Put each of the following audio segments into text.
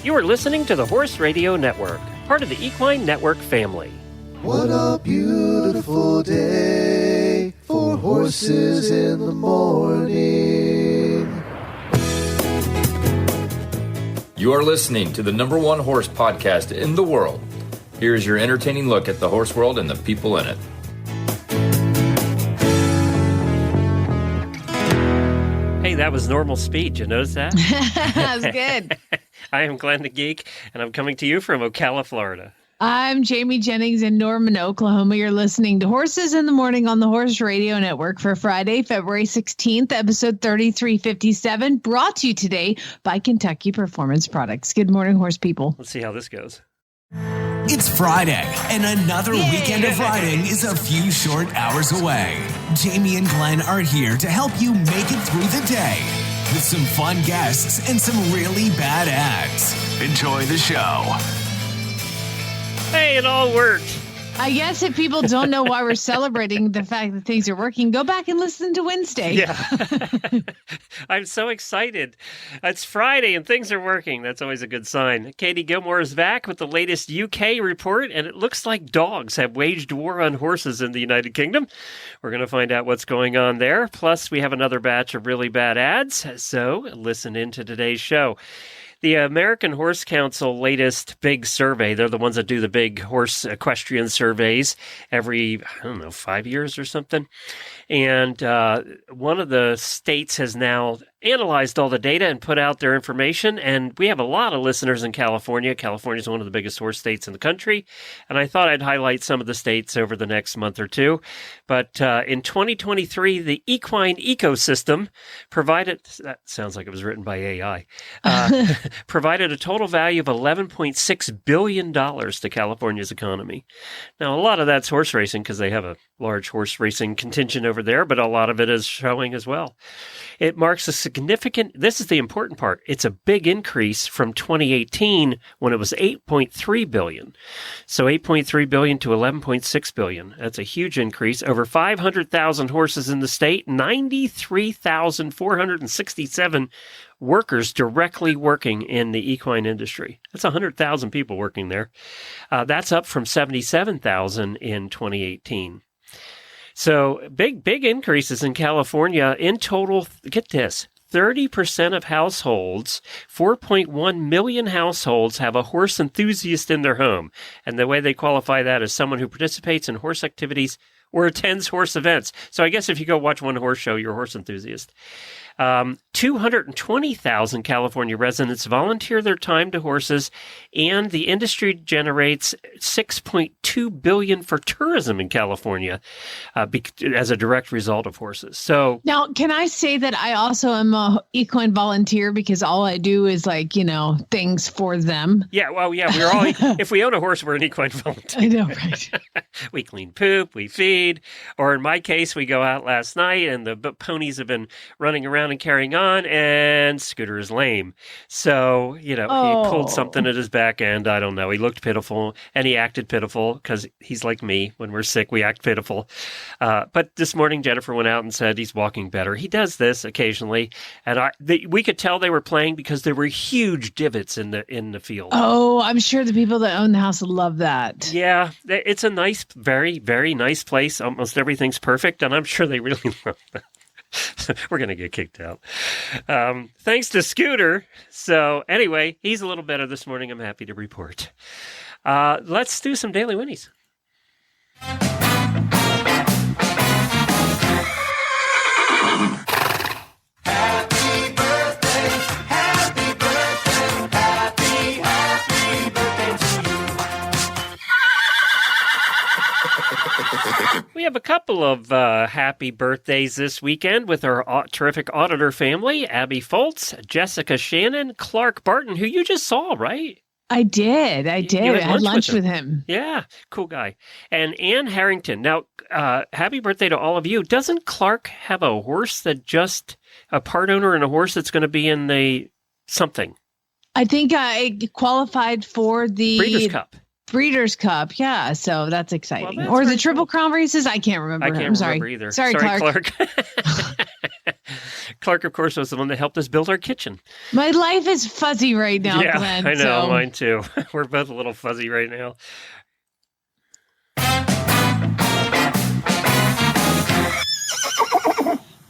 You are listening to the Horse Radio Network, part of the Equine Network family. What a beautiful day for horses in the morning. You are listening to the number one horse podcast in the world. Here's your entertaining look at the horse world and the people in it. Hey, that was normal speed. You notice that? That was good. I am Glenn the Geek, and I'm coming to you from Ocala, Florida. I'm Jamie Jennings in Norman, Oklahoma. You're listening to Horses in the Morning on the Horse Radio Network for Friday, February 16th, episode 3357, brought to you today by Kentucky Performance Products. Good morning, horse people. Let's see how this goes. It's Friday, and another weekend of riding is a few short hours away. Jamie and Glenn are here to help you make it through the day with some fun guests and some really bad ads. Enjoy the show. Hey, it all worked. I guess if people don't know why we're celebrating the fact that things are working, go back and listen to Wednesday. Yeah. I'm so excited. It's Friday and things are working. That's always a good sign. Katie Gilmour is back with the latest UK report, and it looks like dogs have waged war on horses in the United Kingdom. We're going to find out what's going on there. Plus, we have another batch of really bad ads, so listen in to today's show. The American Horse Council latest big survey, they're the ones that do the big horse equestrian surveys every, 5 years or something. And one of the states has now analyzed all the data and put out their information. And we have a lot of listeners in California. California is one of the biggest horse states in the country. And I thought I'd highlight some of the states over the next month or two. But in 2023, the equine ecosystem provided, that sounds like it was written by AI, provided a total value of $11.6 billion to California's economy. Now, a lot of that's horse racing because they have a large horse racing contingent over there, but a lot of it is showing as well. It marks a significant, this is the important part, it's a big increase from 2018 when it was $8.3 billion. So $8.3 billion to $11.6 billion. That's a huge increase. Over 500,000 horses in the state, 93,467 workers directly working in the equine industry. That's 100,000 people working there. That's up from 77,000 in 2018. So big increases in California. In total, get this, 30% of households, 4.1 million households have a horse enthusiast in their home. And the way they qualify that is someone who participates in horse activities or attends horse events. So I guess if you go watch one horse show, you're a horse enthusiast. 220,000 California residents volunteer their time to horses, and the industry generates $6.2 billion for tourism in California as a direct result of horses. So now, can I say that I also am a equine volunteer because all I do is things for them? Yeah, well, yeah, we're all, if we own a horse, we're an equine volunteer. I know, right? We clean poop, we feed, or in my case, we go out last night and the ponies have been running around and carrying on, and Scooter is lame. So, he pulled something at his back end. I don't know. He looked pitiful, and he acted pitiful because he's like me. When we're sick, we act pitiful. But this morning, Jennifer went out and said he's walking better. He does this occasionally, and we could tell they were playing because there were huge divots in the field. Oh, I'm sure the people that own the house love that. Yeah, it's a nice, very, very nice place. Almost everything's perfect, and I'm sure they really love that. We're going to get kicked out. Thanks to Scooter. So anyway, he's a little better this morning. I'm happy to report. Let's do some daily Whinnies. We have a couple of happy birthdays this weekend with our terrific auditor family, Abby Foltz, Jessica Shannon, Clark Barton, who you just saw, right? I did. I had lunch with him. Yeah, cool guy. And Ann Harrington. Now, happy birthday to all of you. Doesn't Clark have a horse that just, a part owner and a horse that's going to be in the something? I think I qualified for the Breeders' Cup. Breeders' Cup, yeah. So that's exciting. Well, or the Triple Crown races? I can't remember. I can't remember either. Sorry, Clark. Clark, of course, was the one that helped us build our kitchen. My life is fuzzy right now, Yeah, Glenn. I know, so- mine too. We're both a little fuzzy right now.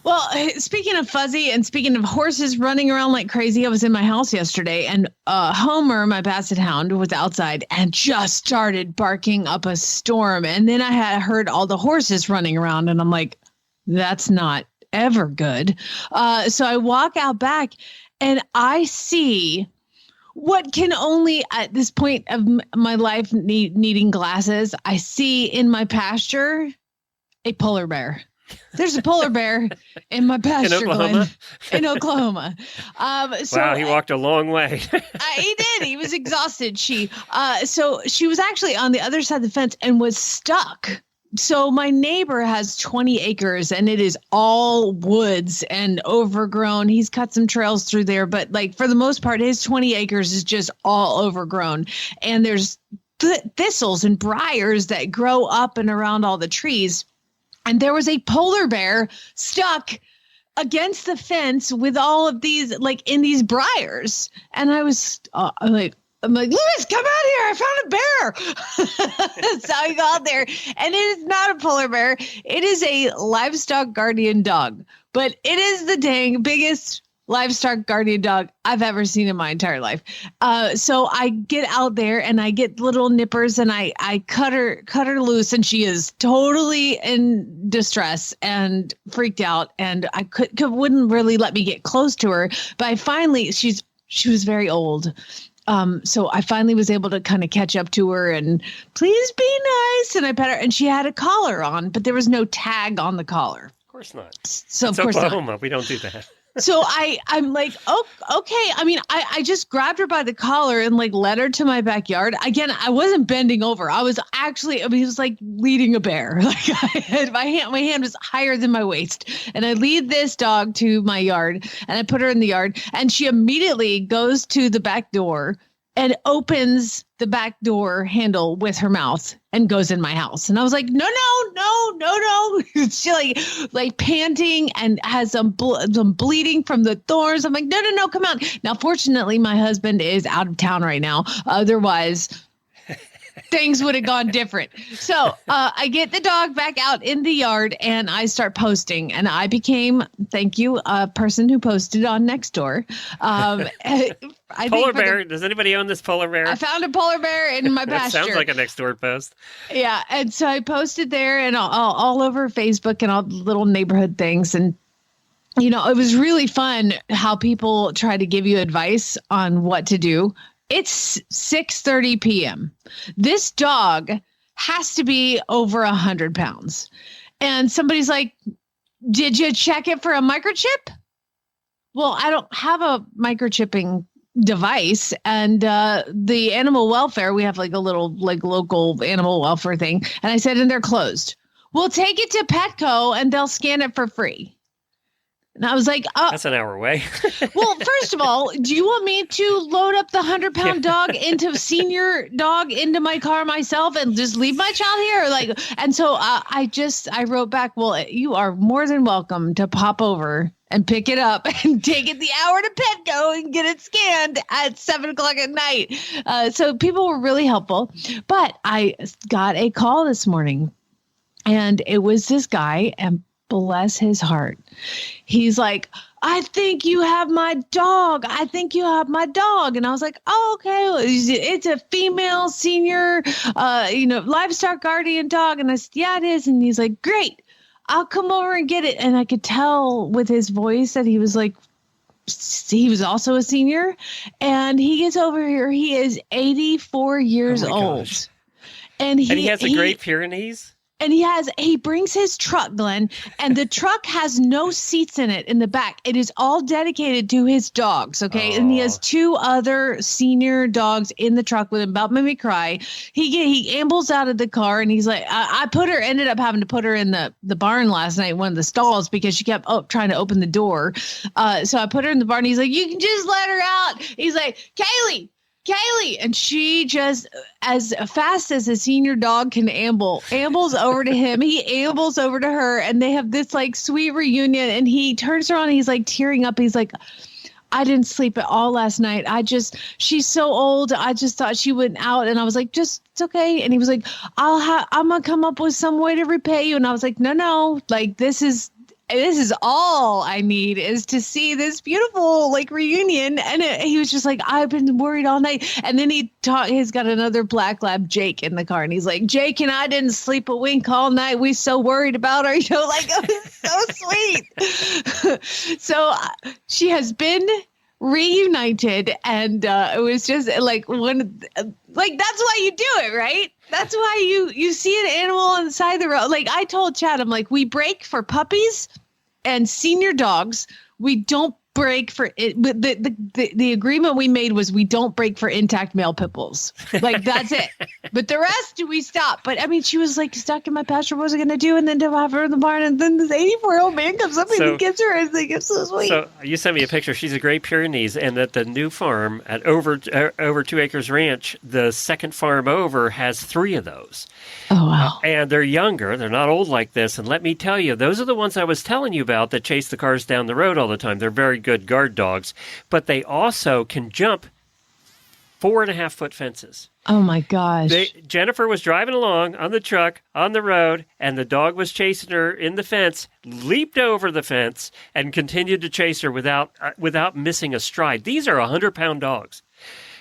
Well, speaking of fuzzy and speaking of horses running around like crazy, I was in my house yesterday and Homer, my basset hound, was outside and just started barking up a storm. And then I had heard all the horses running around and I'm like, that's not ever good. So I walk out back and I see what can only at this point of my life needing glasses. I see in my pasture a polar bear. There's a polar bear in my pasture, In Oklahoma? Glenn, in Oklahoma. So Wow, he walked a long way. he did. He was exhausted. So she was actually on the other side of the fence and was stuck. So my neighbor has 20 acres and it is all woods and overgrown. He's cut some trails through there, but like for the most part, his 20 acres is just all overgrown. And there's thistles and briars that grow up and around all the trees. And there was a polar bear stuck against the fence with all of these, like in these briars. And I was I'm like, Lewis, come out here. I found a bear. So I got there and it is not a polar bear. It is a livestock guardian dog, but it is the dang biggest livestock guardian dog I've ever seen in my entire life. So I get out there and I get little nippers and I cut her loose and she is totally in distress and freaked out and I wouldn't really let me get close to her. But I finally, she was very old. So I finally was able to kind of catch up to her and please be nice. And I pet her and she had a collar on, but there was no tag on the collar. Of course not. So It's of course Oklahoma. not. We don't do that. So I'm like, oh, okay. I mean, I just grabbed her by the collar and like led her to my backyard. Again, I wasn't bending over. I was actually, it was like leading a bear. Like I had my hand was higher than my waist. And I lead this dog to my yard and I put her in the yard and she immediately goes to the back door and opens the back door handle with her mouth and goes in my house. And I was like, no. She like panting and has some bleeding from the thorns. I'm like, no, come on. Now, fortunately, my husband is out of town right now. Otherwise, things would have gone different. So I get the dog back out in the yard and I start posting and I became, thank you, a person who posted on Nextdoor. Polar bear. Does anybody own this polar bear? I found a polar bear in my That pasture. sounds like a next door post. Yeah. And so I posted there and all over Facebook and all the little neighborhood things. And, you know, it was really fun how people try to give you advice on what to do. It's 6:30 p.m. This dog has to be over 100 pounds. And somebody's like, did you check it for a microchip? Well, I don't have a microchipping device. And the animal welfare, we have like a little like local animal welfare thing. And I said, and they're closed. We'll take it to Petco and they'll scan it for free. And I was like, oh, That's an hour away. well, first of all, do you want me to load up the 100-pound dog senior dog into my car myself and just leave my child here? And so I wrote back, well, you are more than welcome to pop over and pick it up and take it the hour to Petco and get it scanned at 7:00 at night. So people were really helpful, but I got a call this morning and it was this guy and bless his heart. He's like, I think you have my dog. I think you have my dog. And I was like, oh, okay. Well, it's a female senior, livestock guardian dog. And I said, yeah, it is. And he's like, great. I'll come over and get it. And I could tell with his voice that he was also a senior. And he gets over here. He is 84 years old. Gosh. And he has the Great Pyrenees? And he brings his truck, Glenn, and the truck has no seats in it in the back. It is all dedicated to his dogs, okay? Oh. And he has two other senior dogs in the truck with him. About made me cry. He ambles out of the car, and he's like, I ended up having to put her in the barn last night, one of the stalls, because she kept trying to open the door. So I put her in the barn. He's like, you can just let her out. He's like, Kaylee, Kaylee. And she just, as fast as a senior dog can ambles over to him. He ambles over to her, and they have this like sweet reunion. And he turns around and he's like tearing up. He's like, I didn't sleep at all last night. She's so old. I just thought she went out. And I was like, it's okay. And he was like, I'm going to come up with some way to repay you. And I was like, no, like this is all I need is to see this beautiful like reunion. And he was just like, I've been worried all night. And then he's got another black lab, Jake, in the car. And he's like, Jake and I didn't sleep a wink all night. We so worried about her, like, it was so sweet. So she has been reunited. And it was just like that's why you do it, right? That's why you see an animal on the side of the road. Like I told Chad, I'm like, we break for puppies and senior dogs. We don't break for it. But the agreement we made was we don't break for intact male pit bulls. Like that's it. But the rest we stop. But I mean, she was like stuck in my pasture. What was I going to do? And then to have her in the barn. And then this 84-year-old man comes up and he gives her. And like, it's so sweet. So you sent me a picture. She's a Great Pyrenees, and at the new farm at over 2 Acres Ranch, the second farm over has 3 of those. Oh wow! And they're younger. They're not old like this. And let me tell you, those are the ones I was telling you about that chase the cars down the road all the time. They're very good guard dogs, but they also can jump 4.5-foot fences. Oh my gosh! Jennifer was driving along on the truck on the road, and the dog was chasing her in the fence. Leaped over the fence and continued to chase her without missing a stride. These are 100-pound dogs.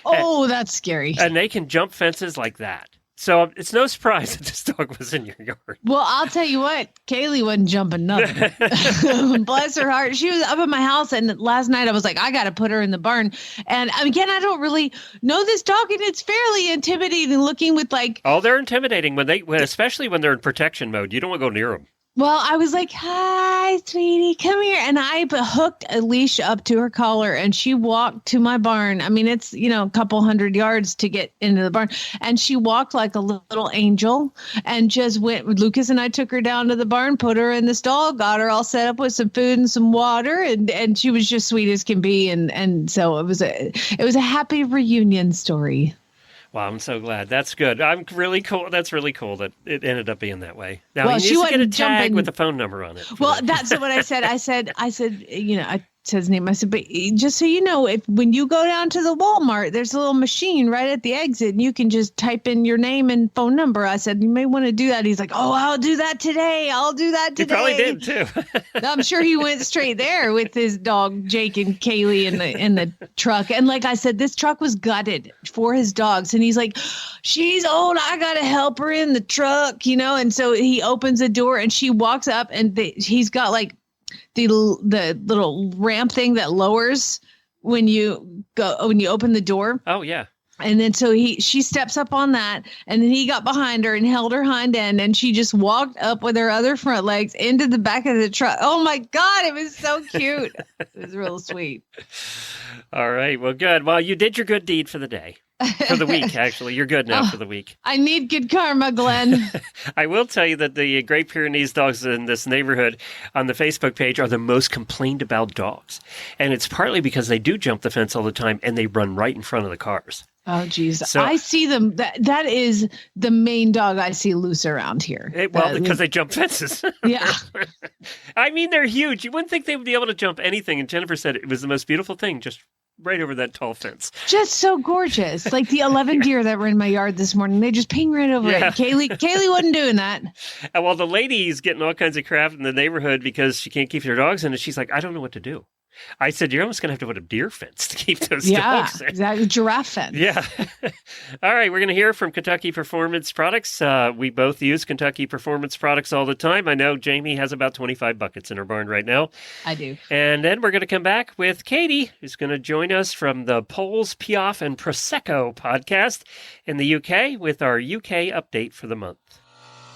Oh, that's scary. And they can jump fences like that. So it's no surprise that this dog was in your yard. Well, I'll tell you what, Kaylee wasn't jumping nothing. Bless her heart. She was up at my house, and last night I was like, I got to put her in the barn. And again, I don't really know this dog, and it's fairly intimidating looking with like... Oh, they're intimidating, especially when they're in protection mode. You don't want to go near them. Well, I was like, hi, sweetie, come here. And I hooked a leash up to her collar, and she walked to my barn. I mean, it's, a couple 100 yards to get into the barn. And she walked like a little angel and just went. Lucas and I took her down to the barn, put her in the stall, got her all set up with some food and some water. And she was just sweet as can be. And so it was a happy reunion story. Wow, I'm so glad. That's good. I'm really cool. That's really cool that it ended up being that way. Now, well, you need to get a tag with a phone number on it. Well, that's what I said. I said, I said his name. I said, but just so you know, when you go down to the Walmart, there's a little machine right at the exit, and you can just type in your name and phone number. I said, you may want to do that. He's like, oh, I'll do that today. He probably did too. I'm sure he went straight there with his dog Jake and Kaylee in the truck. And like I said, this truck was gutted for his dogs, and he's like, she's old. I gotta help her in the truck, And so he opens the door, and she walks up, and he's got like the little ramp thing that lowers when you open the door. Oh yeah. And then so she steps up on that, and then he got behind her and held her hind end, and she just walked up with her other front legs into the back of the truck. Oh my God, it was so cute. It was real sweet. All right. Well, good. Well, you did your good deed for the day. For the week, actually. You're good now for the week. I need good karma, Glenn. I will tell you that the Great Pyrenees dogs in this neighborhood on the Facebook page are the most complained about dogs. And it's partly because they do jump the fence all the time, and they run right in front of the cars. Oh, geez. So, I see them. That is the main dog I see loose around here. Because they jump fences. Yeah. I mean, they're huge. You wouldn't think they would be able to jump anything. And Jennifer said it was the most beautiful thing, just right over that tall fence. Just so gorgeous. Like the 11 deer that were in my yard this morning. They just ping right over it. Kaylee wasn't doing that. And while the lady's getting all kinds of crap in the neighborhood because she can't keep her dogs in, and she's like, I don't know what to do. I said, you're almost going to have to put a deer fence to keep those dogs in. Exactly. Giraffe fence. Yeah. All right. We're going to hear from Kentucky Performance Products. We both use Kentucky Performance Products all the time. I know Jamie has about 25 buckets in her barn right now. I do. And then we're going to come back with Katie, who's going to join us from the Poles, Piaf, and Prosecco podcast in the UK with our UK update for the month.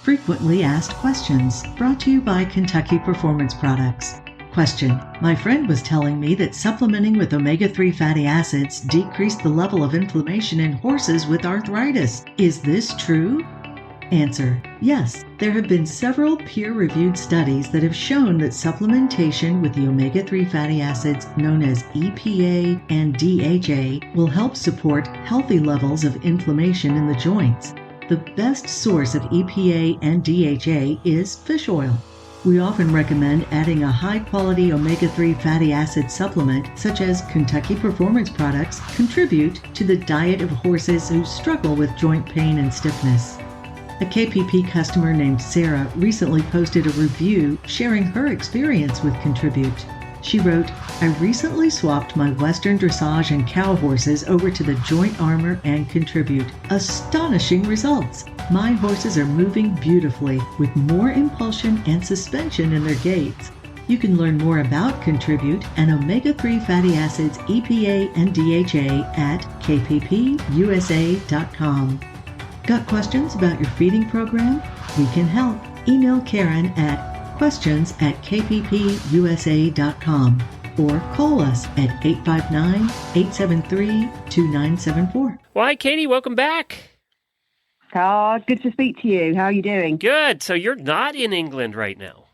Frequently asked questions, brought to you by Kentucky Performance Products. Question: my friend was telling me that supplementing with omega-3 fatty acids decreased the level of inflammation in horses with arthritis. Is this true? Answer: yes, there have been several peer-reviewed studies that have shown that supplementation with the omega-3 fatty acids known as EPA and DHA will help support healthy levels of inflammation in the joints. The best source of EPA and DHA is fish oil. We often recommend adding a high-quality omega-3 fatty acid supplement, such as Kentucky Performance products, contribute to the diet of horses who struggle with joint pain and stiffness. A KPP customer named Sarah recently posted a review sharing her experience with Contribute. She wrote, "I recently swapped my Western dressage and cow horses over to the Joint Armor and Contribute. Astonishing results! My horses are moving beautifully with more impulsion and suspension in their gaits." You can learn more about Contribute and omega-3 fatty acids EPA and DHA at kppusa.com. Got questions about your feeding program? We can help. Email Karen at questions@kppusa.com or call us at 859-873-2974. Why, Katie, welcome back. Good to speak to you. How are you doing? Good. So you're not in England right now.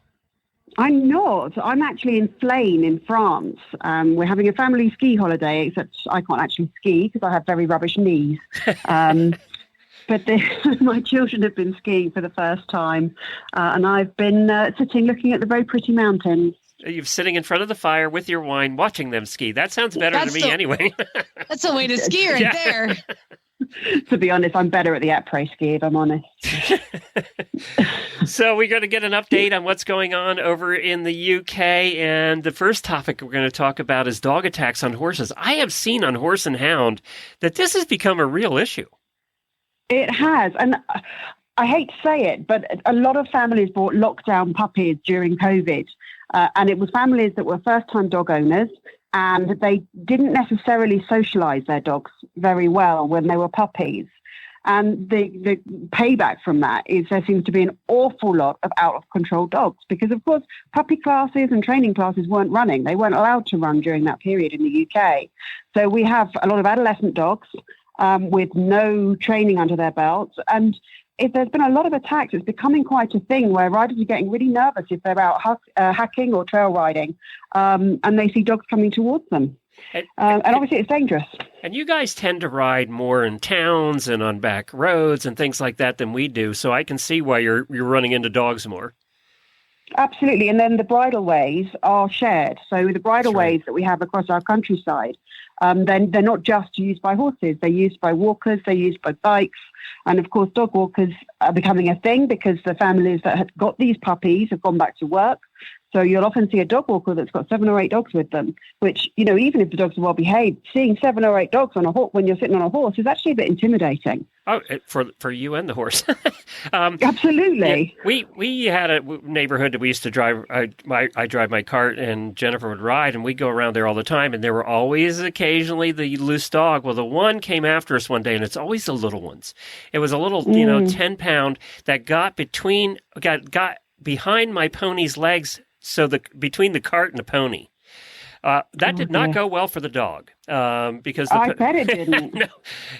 I'm not. I'm actually in Flaine in France. We're having a family ski holiday, except I can't actually ski because I have very rubbish knees. But my children have been skiing for the first time, and I've been sitting looking at the very pretty mountains. You're sitting in front of the fire with your wine, watching them ski. That sounds better to me anyway. That's a way to ski right there. To be honest, I'm better at the après ski, if I'm honest. So we're going to get an update on what's going on over in the UK. And the first topic we're going to talk about is dog attacks on horses. I have seen on Horse and Hound that this has become a real issue. It has. And I hate to say it, but a lot of families bought lockdown puppies during COVID. And it was families that were first-time dog owners, and they didn't necessarily socialize their dogs very well when they were puppies. And the payback from that is there seems to be an awful lot of out-of-control dogs because, of course, puppy classes and training classes weren't running. They weren't allowed to run during that period in the UK. So we have a lot of adolescent dogs with no training under their belts. And if there's been a lot of attacks, it's becoming quite a thing where riders are getting really nervous if they're out hacking or trail riding and they see dogs coming towards them. And obviously it's dangerous. And you guys tend to ride more in towns and on back roads and things like that than we do. So I can see why you're running into dogs more. Absolutely. And then the bridleways are shared. So the bridleways that we have across our countryside, then they're not just used by horses. They're used by walkers. They're used by bikes. And of course, dog walkers are becoming a thing because the families that had got these puppies have gone back to work. So you'll often see a dog walker that's got 7 or 8 dogs with them, which, you know, even if the dogs are well behaved, seeing 7 or 8 dogs on a horse when you're sitting on a horse is actually a bit intimidating. Oh, for you and the horse. Absolutely. Yeah, we had a neighborhood that we used to drive. I drive my cart and Jennifer would ride, and we'd go around there all the time. And there were always occasionally the loose dog. Well, the one came after us one day, and it's always the little ones. It was a little, 10-pound that got behind my pony's legs. So between the cart and the pony. That did not go well for the dog because I bet it didn't. No,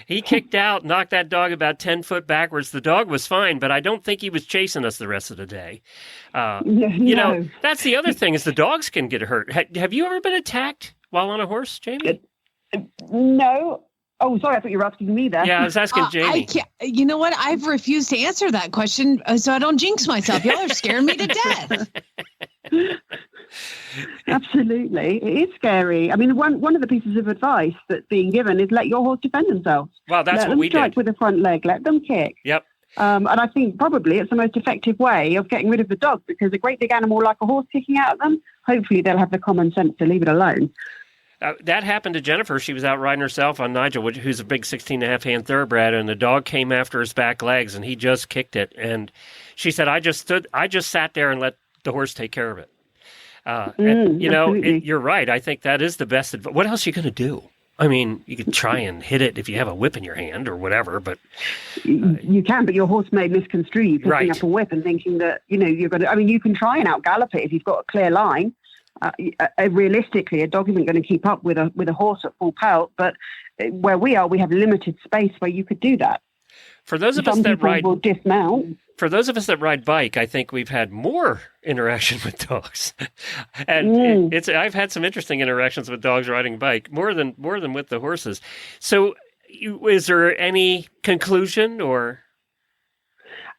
he kicked out, knocked that dog about 10 foot backwards. The dog was fine, but I don't think he was chasing us the rest of the day. You know, that's the other thing is the dogs can get hurt. Have you ever been attacked while on a horse, Jamie? No. Oh, sorry, I thought you were asking me that. Yeah, I was asking Jamie. You know what? I've refused to answer that question so I don't jinx myself. Y'all are scaring me to death. Absolutely. It is scary. I mean, one of the pieces of advice that's being given is let your horse defend themselves. Well, that's what we did. Let them strike with the front leg. Let them kick. Yep. And I think probably it's the most effective way of getting rid of the dog because a great big animal like a horse kicking out at them, hopefully they'll have the common sense to leave it alone. That happened to Jennifer. She was out riding herself on Nigel, who's a big 16.5-hand thoroughbred, and the dog came after his back legs, and he just kicked it. And she said, I just sat there and let the horse take care of it. And, you know, you're right. I think that is the best advice. What else are you going to do? I mean, you could try and hit it if you have a whip in your hand or whatever, but... you can, but your horse may misconstrue you picking up a whip and thinking that, you know, you're going to... I mean, you can try and out-gallop it if you've got a clear line. Realistically, a dog isn't going to keep up with a horse at full pelt, but where we are, we have limited space where you could do that. For those of us Some that people ride, will dismount. for those of us that ride bike, I think we've had more interaction with dogs, and I've had some interesting interactions with dogs riding bike, more than with the horses. So, is there any conclusion or?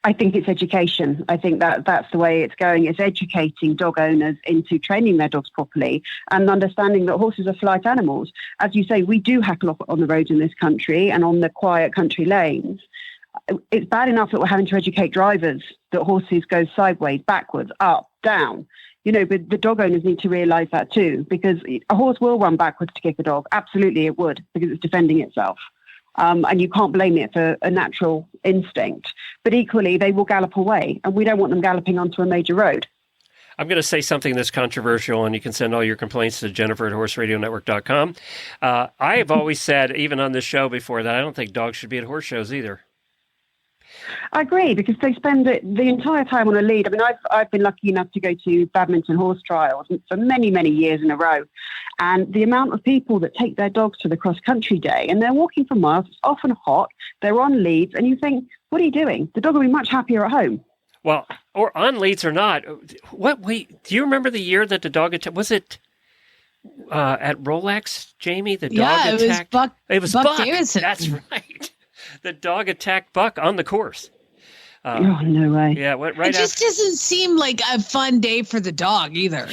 I think it's education. I think that's the way it's going. It's educating dog owners into training their dogs properly and understanding that horses are flight animals. As you say, we do hackle off on the roads in this country and on the quiet country lanes. It's bad enough that we're having to educate drivers that horses go sideways, backwards, up, down. But the dog owners need to realise that too, because a horse will run backwards to kick a dog. Absolutely, it would, because it's defending itself. And you can't blame it for a natural instinct. But equally, they will gallop away, and we don't want them galloping onto a major road. I'm going to say something that's controversial, and you can send all your complaints to Jennifer@horseradionetwork.com. I have always said, even on this show before, that I don't think dogs should be at horse shows either. I agree, because they spend the entire time on a lead. I mean, I've been lucky enough to go to badminton horse trials for many, many years in a row. And the amount of people that take their dogs to the cross-country day, and they're walking for miles, it's often hot, they're on leads, and you think, what are you doing? The dog will be much happier at home. Well, or on leads or not. Wait, do you remember the year that the dog attacked? Was it at Rolex, Jamie? The dog attacked? It was Buck Davidson. That's right. The dog attacked Buck on the course. Oh, no way. Yeah, right. It just doesn't seem like a fun day for the dog either.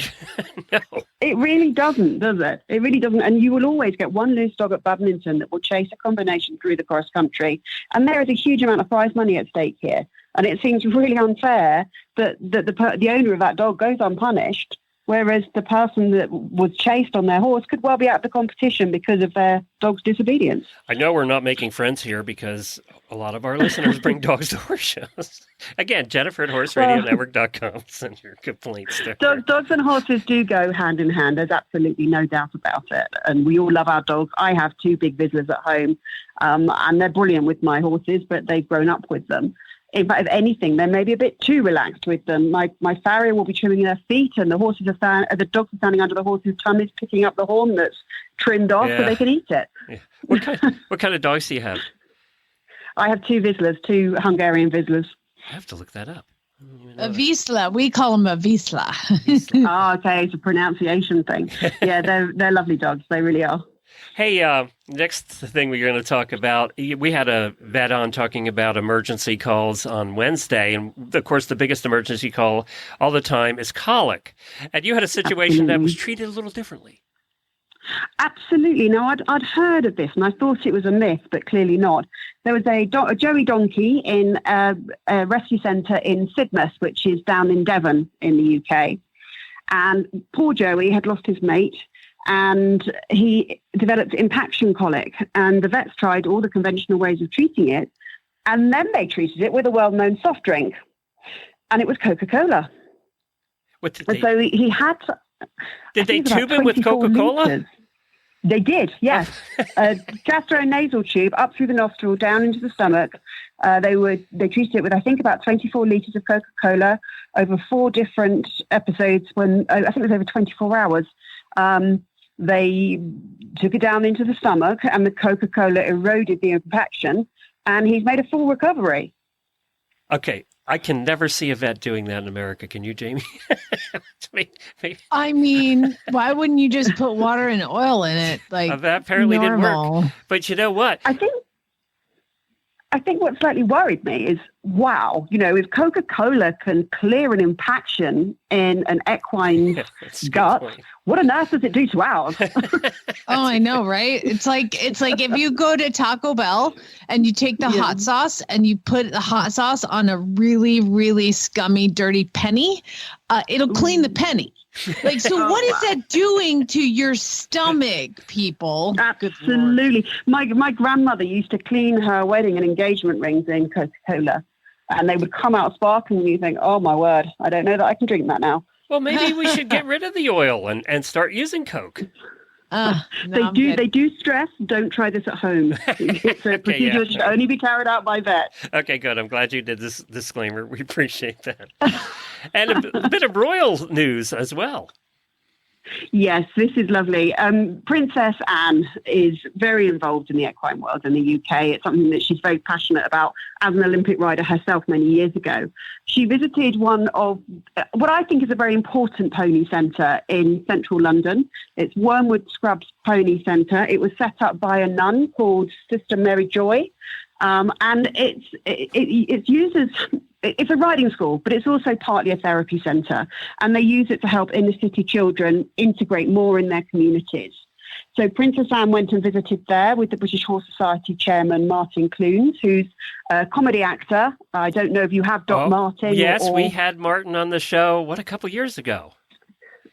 No. It really doesn't, does it? It really doesn't. And you will always get one loose dog at badminton that will chase a combination through the cross country. And there is a huge amount of prize money at stake here. And it seems really unfair that the owner of that dog goes unpunished, whereas the person that was chased on their horse could well be out of the competition because of their dog's disobedience. I know we're not making friends here because a lot of our listeners bring dogs to horse shows. Again, Jennifer@horseradionetwork.com. Send your complaints there. Dogs and horses do go hand in hand. There's absolutely no doubt about it. And we all love our dogs. I have 2 big Vizslers at home, and they're brilliant with my horses, but they've grown up with them. In fact, if anything, they're maybe a bit too relaxed with them. My farrier will be trimming their feet, and the dogs are standing under the horse's tummies, picking up the horn that's trimmed off so they can eat it. Yeah. What kind of dogs do you have? I have 2 Vizslers, 2 Hungarian Vizslers. I have to look that up. A Wisla. We call them a Wisla. Oh, okay. It's a pronunciation thing. Yeah, they're lovely dogs. They really are. Hey, next thing we're going to talk about, we had a vet on talking about emergency calls on Wednesday. And, of course, the biggest emergency call all the time is colic. And you had a situation that was treated a little differently. Absolutely. Now, I'd heard of this, and I thought it was a myth, but clearly not. There was a Joey donkey in a rescue centre in Sidmouth, which is down in Devon in the UK. And poor Joey had lost his mate, and he developed impaction colic. And the vets tried all the conventional ways of treating it, and then they treated it with a well-known soft drink, and it was Coca-Cola. So he had... Did they tube him with Coca-Cola? Liters. They did, yes. Gastronasal tube up through the nostril, down into the stomach. They treated it with, I think, about 24 litres of Coca-Cola over 4 different episodes. I think it was over 24 hours. They took it down into the stomach, and the Coca-Cola eroded the impaction, and he's made a full recovery. Okay. I can never see a vet doing that in America. Can you, Jamie? Maybe. I mean, why wouldn't you just put water and oil in it? Like that apparently didn't work. But you know what? I think what slightly worried me is, wow, if Coca-Cola can clear an impaction in an equine's gut, what on earth does it do to ours? Oh, I know, right? It's like if you go to Taco Bell and you take the hot sauce and you put the hot sauce on a really, really scummy, dirty penny, it'll clean the penny. Like, so what is that doing to your stomach, people? Absolutely. My grandmother used to clean her wedding and engagement rings in Coca-Cola, and they would come out sparkling, and you think, oh, my word, I don't know that I can drink that now. Well, maybe we should get rid of the oil and start using Coke. They do stress, don't try this at home. It's a procedure that should only be carried out by vets. Okay, good. I'm glad you did this disclaimer. We appreciate that. And a bit of royal news as well. Yes, this is lovely. Princess Anne is very involved in the equine world in the UK. It's something that she's very passionate about as an Olympic rider herself many years ago. She visited one of what I think is a very important pony centre in central London. It's Wormwood Scrubs Pony Centre. It was set up by a nun called Sister Mary Joy. And it's used as, it's a riding school, but it's also partly a therapy centre. And they use it to help inner city children integrate more in their communities. So Princess Anne went and visited there with the British Horse Society chairman, Martin Clunes, who's a comedy actor. I don't know if you have Doc Martin. Yes, we had Martin on the show, a couple years ago?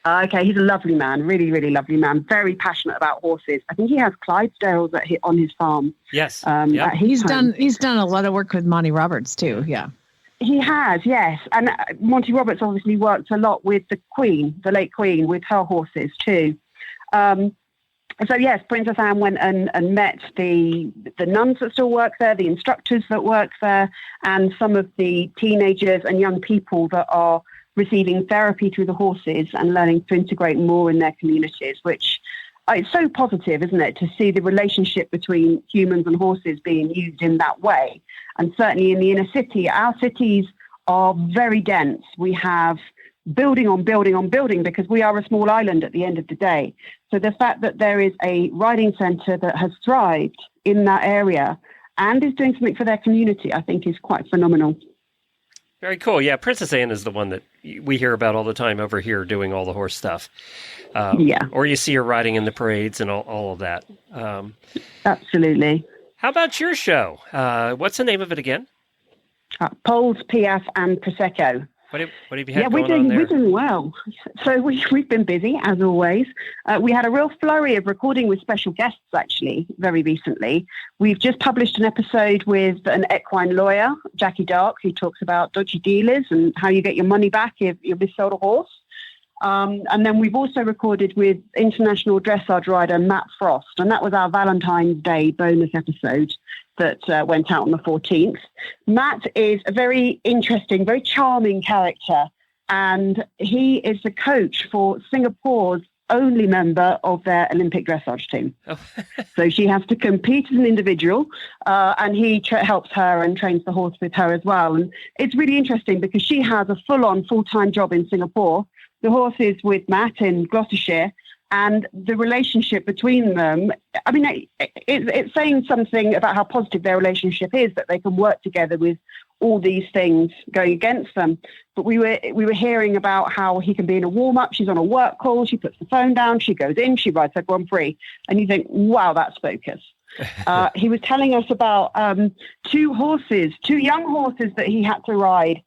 Okay, he's a lovely man, really, really lovely man, very passionate about horses. I think he has Clydesdales on his farm. Yes. He's done a lot of work with Monty Roberts too, yeah. He has, yes. And Monty Roberts obviously worked a lot with the Queen, the late Queen, with her horses too. So yes, Princess Anne went and met the nuns that still work there, the instructors that work there, and some of the teenagers and young people that are receiving therapy through the horses and learning to integrate more in their communities, which it's so positive, isn't it, to see the relationship between humans and horses being used in that way. And certainly in the inner city, our cities are very dense. We have building on building on building because we are a small island at the end of the day. So the fact that there is a riding centre that has thrived in that area and is doing something for their community, I think is quite phenomenal. Very cool. Yeah, Princess Anne is the one that we hear about all the time over here doing all the horse stuff. Or you see her riding in the parades and all of that. Absolutely. How about your show? What's the name of it again? Poles, Piaf, and Prosecco. What have you had going on there? We're doing well. So we've been busy, as always. We had a real flurry of recording with special guests, actually, very recently. We've just published an episode with an equine lawyer, Jackie Dark, who talks about dodgy dealers and how you get your money back if you missold a horse. And then we've also recorded with international dressage rider Matt Frost, and that was our Valentine's Day bonus episode that went out on the 14th. Matt is a very interesting, very charming character, and he is the coach for Singapore's only member of their Olympic dressage team. Oh. So she has to compete as an individual, and he helps her and trains the horse with her as well. And it's really interesting because she has a full-on full-time job in Singapore. The horse is with Matt in Gloucestershire, and the relationship between them, I mean, it's saying something about how positive their relationship is, that they can work together with all these things going against them. But we were hearing about how he can be in a warm-up, she's on a work call, she puts the phone down, she goes in, she rides her Grand Prix, and you think, wow, that's focus. He was telling us about two young horses that he had to ride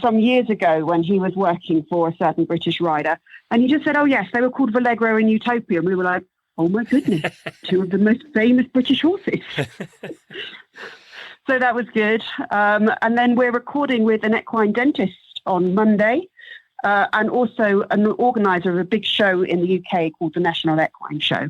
some years ago when he was working for a certain British rider. And he just said, oh, yes, they were called Vallegro and Utopia. And we were like, oh, my goodness, two of the most famous British horses. So that was good. And then we're recording with an equine dentist on Monday and also an organizer of a big show in the UK called the National Equine Show.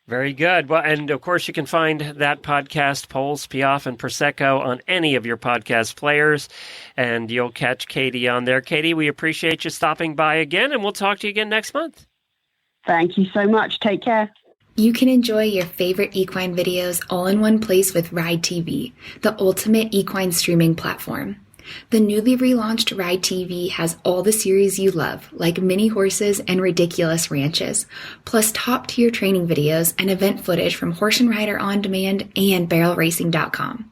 Very good. Well, and of course, you can find that podcast, Poles, Piaf, and Prosecco, on any of your podcast players, and you'll catch Katie on there. Katie, we appreciate you stopping by again, and we'll talk to you again next month. Thank you so much. Take care. You can enjoy your favorite equine videos all in one place with Ride TV, the ultimate equine streaming platform. The newly relaunched Ride TV has all the series you love, like mini horses and ridiculous ranches, plus top-tier training videos and event footage from Horse and Rider On Demand and BarrelRacing.com.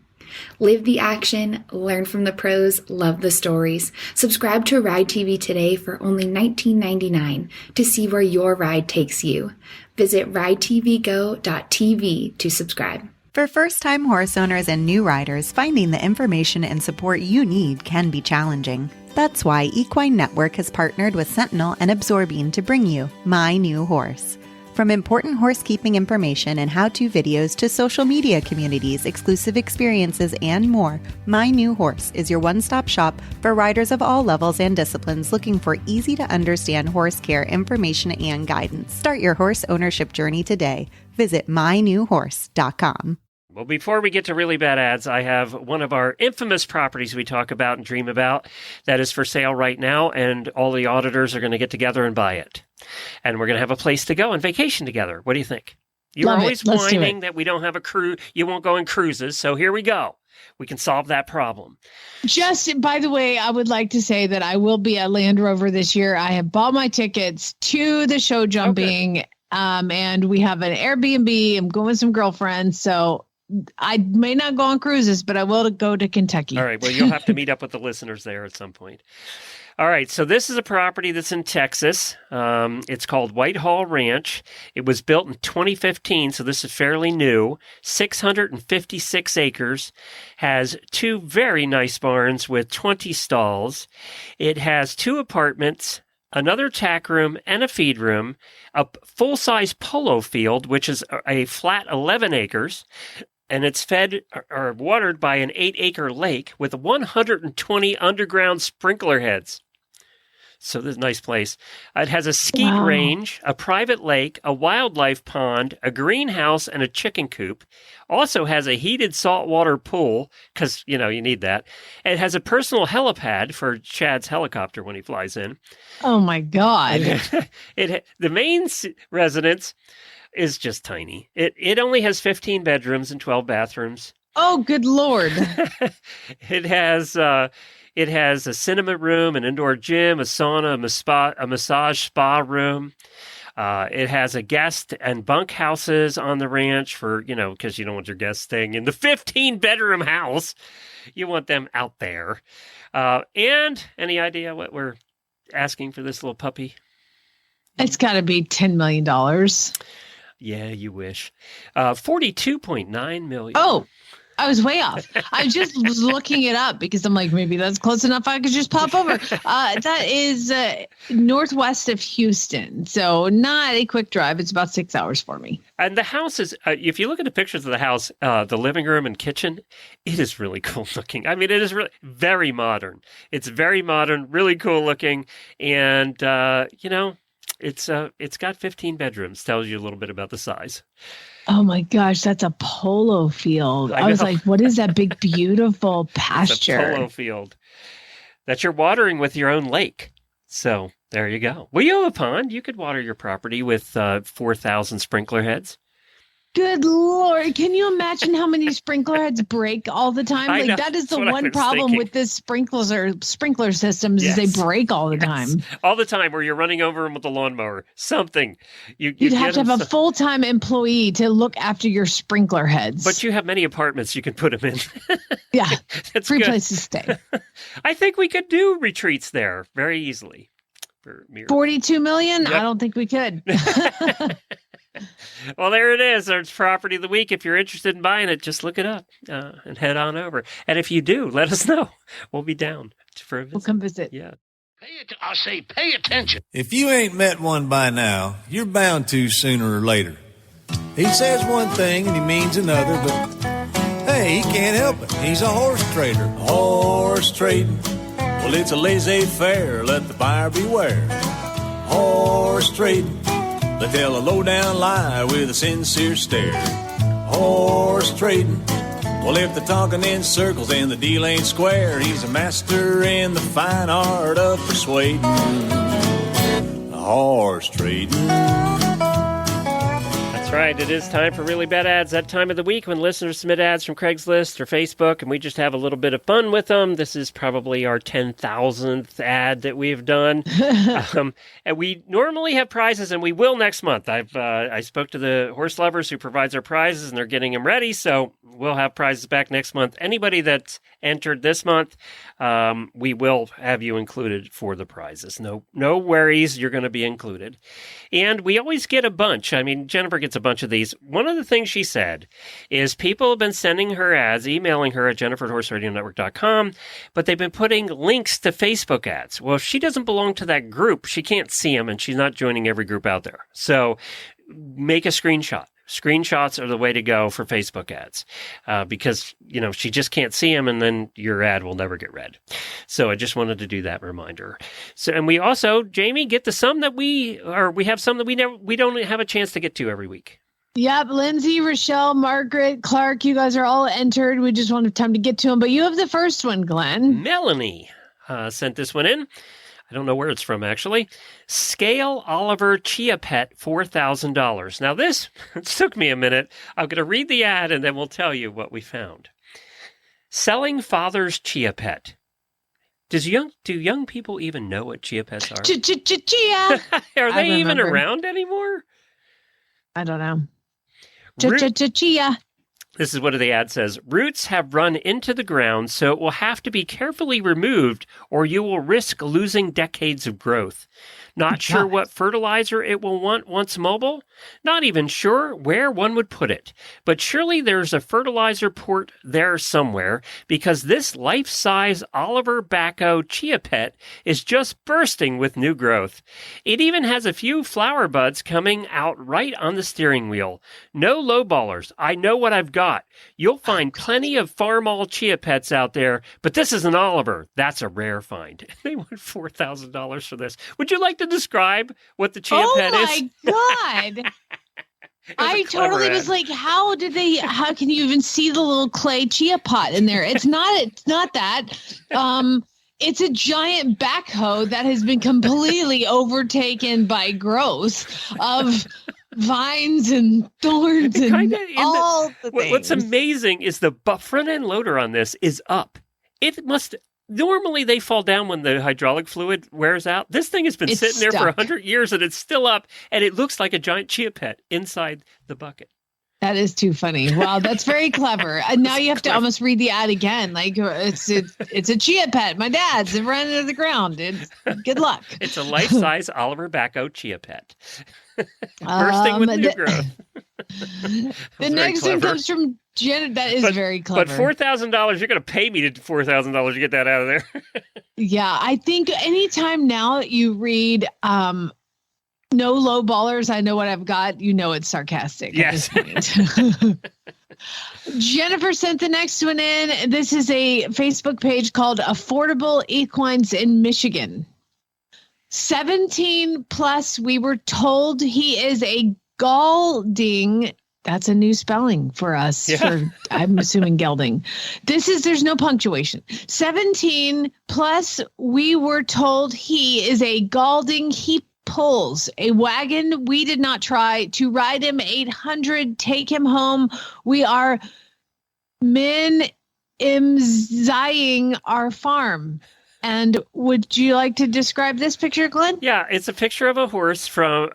Live the action, learn from the pros, love the stories. Subscribe to Ride TV today for only $19.99 to see where your ride takes you. Visit ridetvgo.tv to subscribe. For first-time horse owners and new riders, finding the information and support you need can be challenging. That's why Equine Network has partnered with Sentinel and Absorbine to bring you My New Horse. From important horsekeeping information and how-to videos to social media communities, exclusive experiences, and more, My New Horse is your one-stop shop for riders of all levels and disciplines looking for easy-to-understand horse care information and guidance. Start your horse ownership journey today. Visit mynewhorse.com. Well, before we get to really bad ads, I have one of our infamous properties we talk about and dream about that is for sale right now, and all the auditors are going to get together and buy it. And we're going to have a place to go on vacation together. What do you think? You were Love it. always Let's do whining it. that we don't have a cruise. You won't go on cruises. So here we go. We can solve that problem. Just by the way, I would like to say that I will be at Land Rover this year. I have bought my tickets to the show jumping, and we have an Airbnb. I'm going with some girlfriends, so I may not go on cruises, but I will go to Kentucky. All right. Well, you'll have to meet up with the listeners there at some point. All right. So this is a property that's in Texas. It's called Whitehall Ranch. It was built in 2015, so this is fairly new. 656 acres. Has 2 very nice barns with 20 stalls. It has 2 apartments, another tack room, and a feed room, a full-size polo field, which is a flat 11 acres. And it's fed or watered by an 8-acre lake with 120 underground sprinkler heads. So this is a nice place. It has a skeet range, a private lake, a wildlife pond, a greenhouse, and a chicken coop. Also has a heated saltwater pool, because, you need that. It has a personal helipad for Chad's helicopter when he flies in. Oh, my God. The main residence is just tiny. It only has 15 bedrooms and 12 bathrooms. Oh, good Lord. It has a cinema room, an indoor gym, a sauna, a massage spa room. It has a guest and bunk houses on the ranch for, because you don't want your guests staying in the 15-bedroom house. You want them out there. And any idea what we're asking for this little puppy? It's got to be $10 million. Yeah, you wish. $42.9 million. Oh, I was way off. I just was looking it up because I'm like, maybe that's close enough. I could just pop over. That is northwest of Houston. So not a quick drive. It's about 6 hours for me. And the house is, if you look at the pictures of the house, the living room and kitchen, it is really cool looking. I mean, it is really very modern. It's very modern, really cool looking. And, it's got 15 bedrooms. Tells you a little bit about the size. Oh my gosh, that's a polo field. I was like, what is that big, beautiful pasture? It's a polo field that you're watering with your own lake. So there you go. Well, you have a pond. You could water your property with 4,000 sprinkler heads. Good Lord. Can you imagine how many sprinkler heads break all the time? I know. That is the That's what I one was problem thinking. with this sprinkler systems is they break all the time. All the time where you're running over them with the lawnmower. Something. You'd have to have a full-time employee to look after your sprinkler heads. But you have many apartments you can put them in. Yeah. That's free good. place to stay. I think we could do retreats there very easily. For mere 42 million? Yep. I don't think we could. Well, there it is. There's property of the week. If you're interested in buying it, just look it up and head on over. And if you do, let us know. We'll be down for a visit. We'll come visit. Yeah. I say, pay attention. If you ain't met one by now, you're bound to sooner or later. He says one thing and he means another, but hey, he can't help it. He's a horse trader. Horse trading. Well, it's a laissez-faire. Let the buyer beware. Horse trading. They tell a low-down lie with a sincere stare. Horse trading. Well, if they're talking in circles and the deal ain't square, he's a master in the fine art of persuading. Horse trading. That's right. It is time for Really Bad Ads. That time of the week when listeners submit ads from Craigslist or Facebook, and we just have a little bit of fun with them. This is probably our 10,000th ad that we've done. And we normally have prizes, and we will next month. I spoke to the horse lovers who provides our prizes, and they're getting them ready, so we'll have prizes back next month. Anybody that's entered this month, we will have you included for the prizes. No worries, you're going to be included. And we always get a bunch. I mean, Jennifer gets a bunch of these. One of the things she said is people have been sending her ads, emailing her at jennifer@horseradionetwork.com, but they've been putting links to Facebook ads. Well, if she doesn't belong to that group, she can't see them, and she's not joining every group out there. So make a screenshot. Screenshots are the way to go for Facebook ads because, she just can't see them and then your ad will never get read. So I just wanted to do that reminder. So, and we also, Jamie, get to some that we have some that we don't have a chance to get to every week. Yep. Lindsay, Rochelle, Margaret, Clark, you guys are all entered. We just wanted time to get to them, but you have the first one, Glenn. Melanie sent this one in. I don't know where it's from, actually. Scale Oliver Chia Pet, $4,000. Now, this took me a minute. I'm going to read the ad, and then we'll tell you what we found. Selling father's Chia Pet. Do young people even know what Chia Pets are? Chia. Are they even around anymore? I don't know. Chia. This is what the ad says. Roots have run into the ground, so it will have to be carefully removed, or you will risk losing decades of growth. Not sure what fertilizer it will want once mobile? Not even sure where one would put it. But surely there's a fertilizer port there somewhere, because this life-size Oliver Bacco Chia Pet is just bursting with new growth. It even has a few flower buds coming out right on the steering wheel. No lowballers. I know what I've got. You'll find plenty of farm-all Chia Pets out there, but this is an Oliver. That's a rare find. They want $4,000 for this. Would you like to describe what the Chia Pet is? Oh my God. I totally was like, how can you even see the little clay chia pot in there? It's not that. It's a giant backhoe that has been completely overtaken by growth of vines and thorns and all the things. What's amazing is the front end loader on this is up. It must. Normally, they fall down when the hydraulic fluid wears out. This thing has been sitting there for 100 years, and it's still up, and it looks like a giant Chia Pet inside the bucket. That is too funny. Wow, that's very clever. And now you have to almost read the ad again. Like it's a Chia Pet. My dad's it ran into the ground. Good luck. It's a life-size Oliver Bacco Chia Pet. Bursting with new growth. The next one comes from Jen. That is very clever. But $4,000, you're going to pay me to $4,000 to get that out of there. Yeah, I think anytime now that you read no low ballers, I know what I've got, you know it's sarcastic. Yes. At this point. Jennifer sent the next one in. This is a Facebook page called Affordable Equines in Michigan. 17 plus, we were told he is a gelding. That's a new spelling for us. Yeah. I'm assuming gelding. There's no punctuation. 17 plus, we were told he is a gelding. He pulls a wagon. We did not try to ride him. 800, take him home. We are minimizing our farm. And would you like to describe this picture, Glenn? Yeah, it's a picture of a horse from,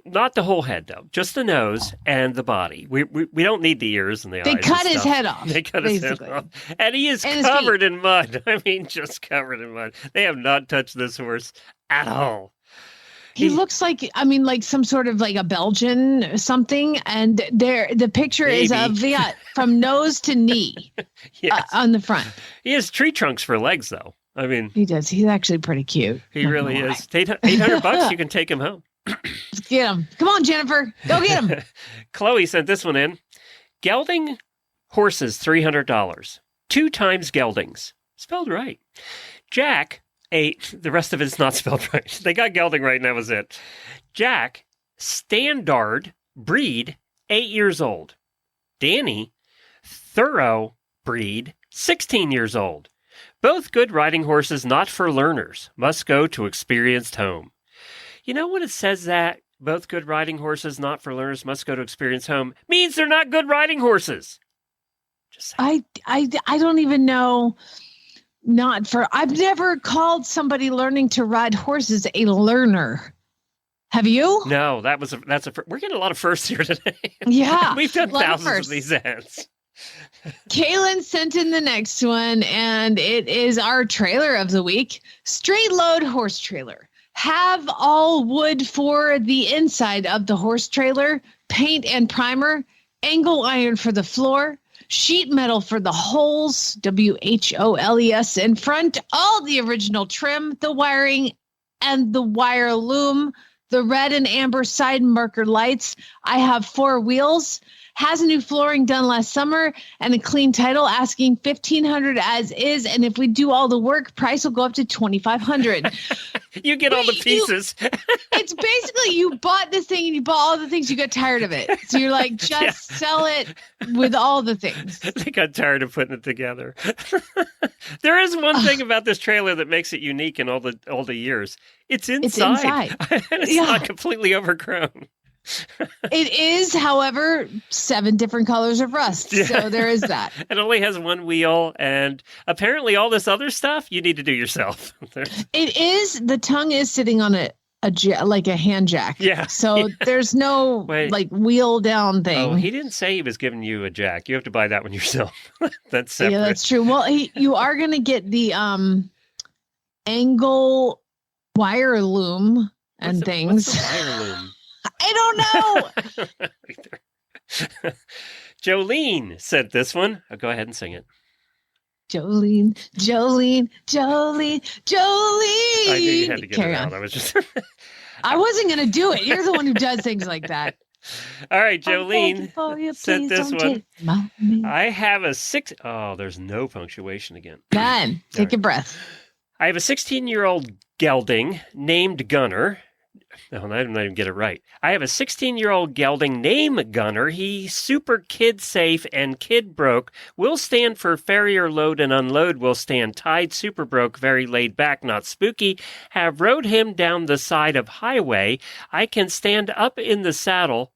not the whole head, though, just the nose and the body. We don't need the ears and the eyes. They cut his head off. They cut his head off. And he is covered in mud. I mean, just covered in mud. They have not touched this horse at all. He looks like, some sort of like a Belgian something. And the picture is of from nose to knee on the front. He has tree trunks for legs, though. I mean, he does. He's actually pretty cute. He really is. $800, you can take him home. Let's get him. Come on, Jennifer. Go get him. Chloe sent this one in. Gelding horses, $300. 2 times geldings. Spelled right. Jack, the rest of it's not spelled right. They got gelding right, and that was it. Jack, standard breed, 8 years old. Danny, thorough breed, 16 years old. Both good riding horses not for learners, must go to experienced home. You know when it says that, both good riding horses not for learners must go to experienced home, means they're not good riding horses. Just I don't even know. I've never called somebody learning to ride horses a learner. Have you? No, we're getting a lot of firsts here today. Yeah. We've done thousands of these ads. Kaylin sent in the next one, and it is our trailer of the week. Straight load horse trailer. Have all wood for the inside of the horse trailer, paint and primer, angle iron for the floor, sheet metal for the holes, WHOLES in front, all the original trim, the wiring, and the wire loom, the red and amber side marker lights. I have 4 wheels. Has a new flooring done last summer and a clean title, asking $1,500 as is. And if we do all the work, price will go up to $2,500. You get all the pieces. It's basically you bought this thing and you bought all the things. You got tired of it. So you're like, just sell it with all the things. They got tired of putting it together. There is one thing about this trailer that makes it unique in all the years. It's inside. It's not completely overgrown. It is, however, 7 different colors of rust. So there is that. It only has one wheel, and apparently all this other stuff you need to do yourself. It is. The tongue is sitting on like a hand jack. Yeah. So there's no like wheel down thing. Oh, he didn't say he was giving you a jack. You have to buy that one yourself. That's separate. Yeah, that's true. Well, you are going to get the angle wire loom and things. What's the wire loom? I don't know. Jolene sent this one. I'll go ahead and sing it. Jolene. I knew you had to get it out. I was just. I wasn't going to do it. You're the one who does things like that. All right, Jolene sent this one. I have a 6. Oh, there's no punctuation again. None. Take a breath. I have a 16-year-old gelding named Gunner. No, I didn't even get it right. I have a 16-year-old gelding named Gunner. He's super kid safe and kid broke. Will stand for farrier load and unload. Will stand tied, super broke, very laid back, not spooky. Have rode him down the side of highway. I can stand up in the saddle,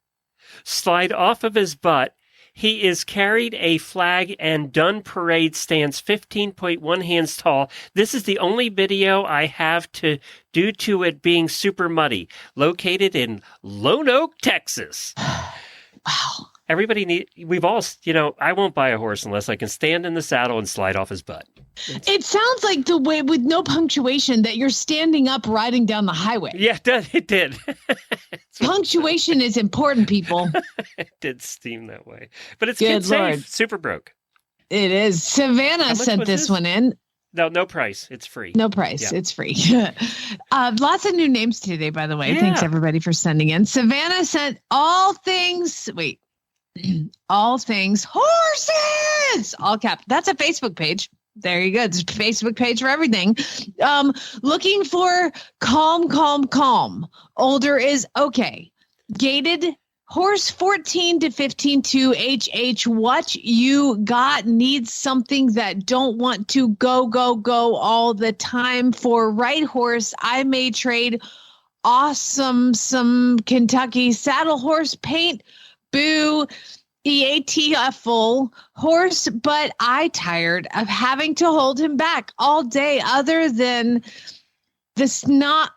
slide off of his butt. He is carried a flag and done parade, stands 15.1 hands tall. This is the only video I have due to it being super muddy. Located in Lone Oak, Texas. Wow. We've all, I won't buy a horse unless I can stand in the saddle and slide off his butt. It sounds like the way with no punctuation that you're standing up riding down the highway. Yeah, it did. Punctuation is important, people. It did seem that way. But it's Good kid Lord. safe, super broke. It is. Savannah sent this one in. No price. It's free. No price. Yeah. It's free. Lots of new names today, by the way. Yeah. Thanks, everybody, for sending in. Savannah sent all things horses, all cap. That's a Facebook page. There you go. It's a Facebook page for everything. Looking for calm. Older is okay. Gated horse 14 to 15 to HH. What you got needs something that don't want to go all the time. For right horse, I may trade some Kentucky saddle horse paint. Boo. EATFul horse, but I tired of having to hold him back all day. Other than this, not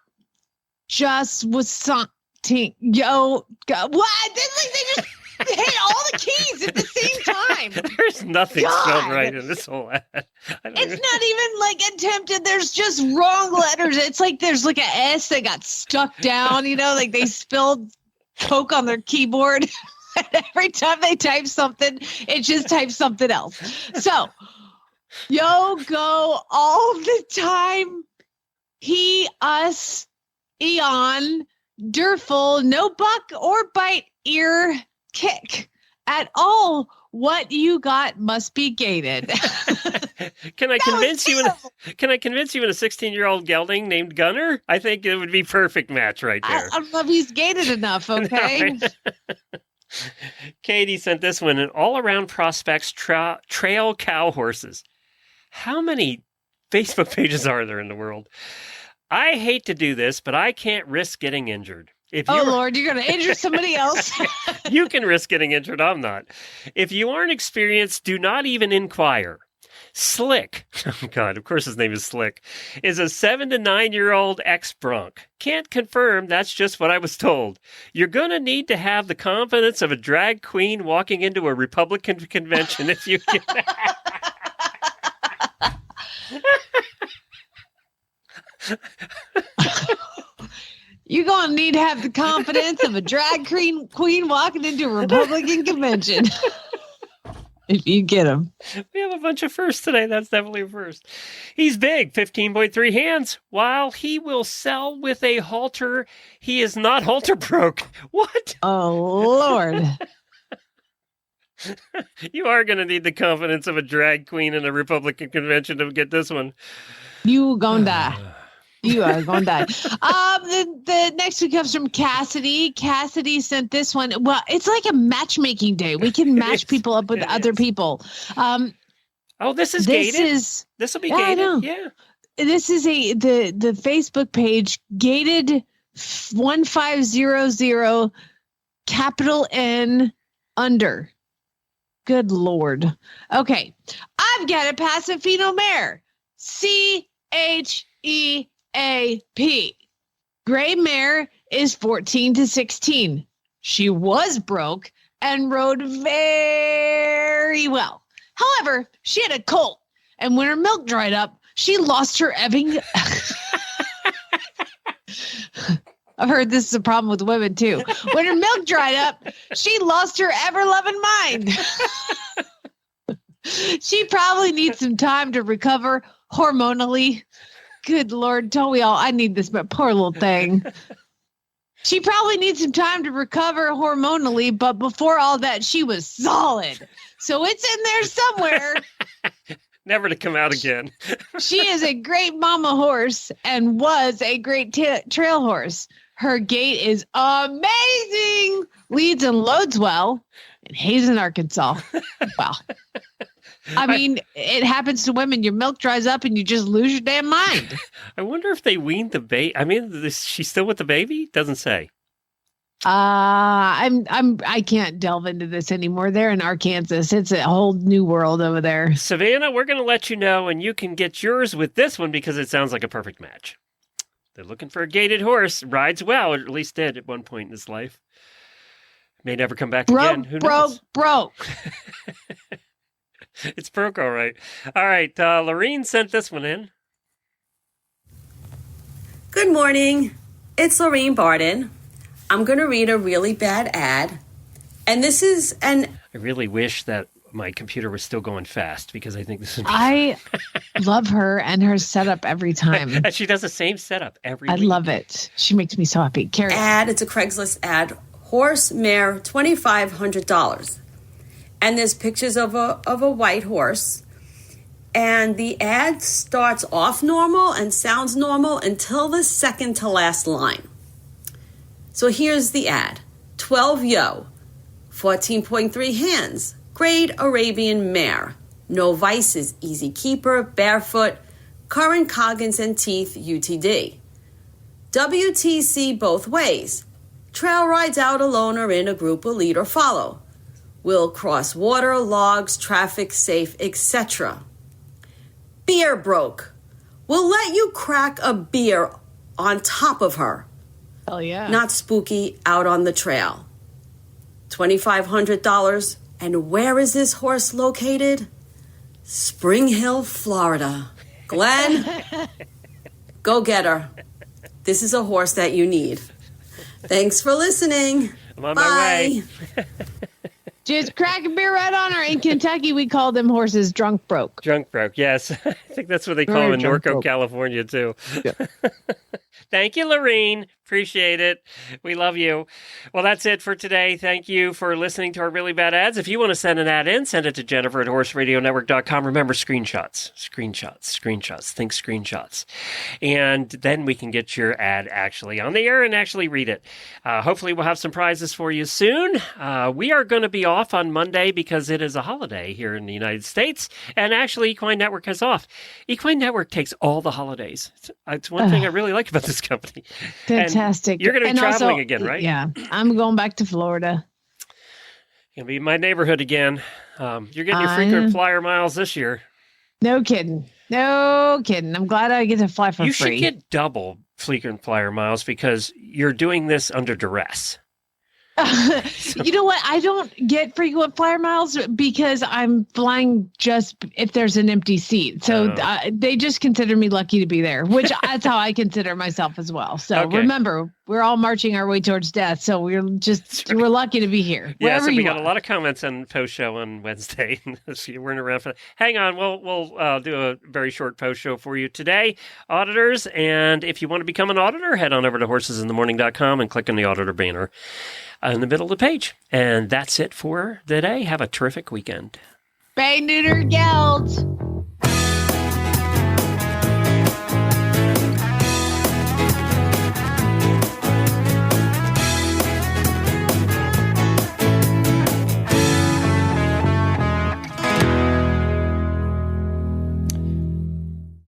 just was something. Yo, God, what? It's like they just hit all the keys at the same time. There's nothing spelled right in this whole ad. It's not even like attempted. There's just wrong letters. It's like there's like an S that got stuck down. Like they spilled Coke on their keyboard. Every time they type something, it just types something else. So, go all the time. He, us, eon, derful, no buck or bite, ear, kick. At all, what you got must be gated. Can I convince you in a 16-year-old gelding named Gunner? I think it would be perfect match right there. I don't know if he's gated enough, okay? Katie sent this one, an all-around prospects trail cow horses. How many Facebook pages are there in the world? I hate to do this, but I can't risk getting injured. Lord, you're going to injure somebody else. You can risk getting injured. I'm not. If you aren't experienced, do not even inquire. Slick, oh God, of course his name is Slick, is a 7 to 9-year-old ex-bronc. Can't confirm, that's just what I was told. You're going to need to have the confidence of a drag queen walking into a Republican convention if you get You're going to need to have the confidence of a drag queen walking into a Republican convention. If you get him. We have a bunch of firsts today. That's definitely a first. He's big, 15.3 hands. While he will sell with a halter, he is not halter broke. What? Oh, Lord. You are going to need the confidence of a drag queen in a Republican convention to get this one. You gonna die. You are going to die. The next one comes from Cassidy. Cassidy sent this one. Well, it's like a matchmaking day. We can match people up with other people. This is gated. This will be gated. I know. Yeah. This is the Facebook page, gated 1500 capital N under. Good Lord. Okay. I've got a Pasofino mare. CHEAP. Gray mare is 14 to 16. She was broke and rode very well. However, she had a colt, and when her milk dried up, she lost her ebbing. I've heard this is a problem with women too. When her milk dried up, she lost her ever-loving mind. She probably needs some time to recover hormonally. Good Lord, don't we all? I need this, but poor little thing. She probably needs some time to recover hormonally, but before all that, she was solid. So it's in there somewhere. Never to come out again. She is a great mama horse and was a great trail horse. Her gait is amazing. Leads and loads well. And Hazen, Arkansas. Wow. I mean, it happens to women. Your milk dries up and you just lose your damn mind. I wonder if they weaned the baby. I mean, she's still with the baby? Doesn't say. I can't delve into this anymore. They're in Arkansas. It's a whole new world over there. Savannah, we're going to let you know, and you can get yours with this one because it sounds like a perfect match. They're looking for a gated horse, rides well, or at least did at one point in his life. May never come back again. Who knows? Broke. It's broke, all right. All right, Lorene sent this one in. Good morning. It's Lorene Barden. I'm going to read a really bad ad. And this is I really wish that my computer was still going fast because I think this is... I love her and her setup every time. And she does the same setup every week. I love it. She makes me so happy. Carrie. It's a Craigslist ad. Horse, mare, $2,500. And there's pictures of a white horse. And the ad starts off normal and sounds normal until the second to last line. So here's the ad. 12 yo, 14.3 hands, grade Arabian mare, no vices, easy keeper, barefoot, current coggins and teeth, UTD. WTC both ways. Trail rides out alone or in a group will lead or follow. Will cross water, logs, traffic, safe, etc. Beer broke. Will let you crack a beer on top of her. Hell yeah. Not spooky, out on the trail. $2,500. And where is this horse located? Spring Hill, Florida. Glenn, go get her. This is a horse that you need. Thanks for listening. I'm on my way. Just crack a beer right on her. In Kentucky, we call them horses drunk broke. Drunk broke, yes. I think that's what they call them in Norco, California, too. Yeah. Thank you, Lorene. Appreciate it. We love you. Well, that's it for today. Thank you for listening to our Really Bad Ads. If you want to send an ad in, send it to Jennifer at horseradionetwork.com. Remember, screenshots. Think screenshots. And then we can get your ad actually on the air and actually read it. Hopefully, we'll have some prizes for you soon. We are going to be off on Monday because it is a holiday here in the United States. And actually, Equine Network has off. Equine Network takes all the holidays. It's one thing I really like about this company. Fantastic. And you're going to be traveling again, right? Yeah. I'm going back to Florida. You'll be in my neighborhood again. You're getting your frequent flyer miles this year. No kidding. I'm glad I get to fly for free. You should get double frequent flyer miles because you're doing this under duress. You know what? I don't get frequent flyer miles because I'm flying just if there's an empty seat. So they just consider me lucky to be there, which that's how I consider myself as well. So remember, we're all marching our way towards death. So we're lucky to be here. Yeah, so we got a lot of comments on post show on Wednesday. If you weren't around for that, hang on. We'll do a very short post show for you today, auditors. And if you want to become an auditor, head on over to horsesinthemorning.com and click on the auditor banner in the middle of the page. And that's it for today. Have a terrific weekend. Spay, neuter, yell.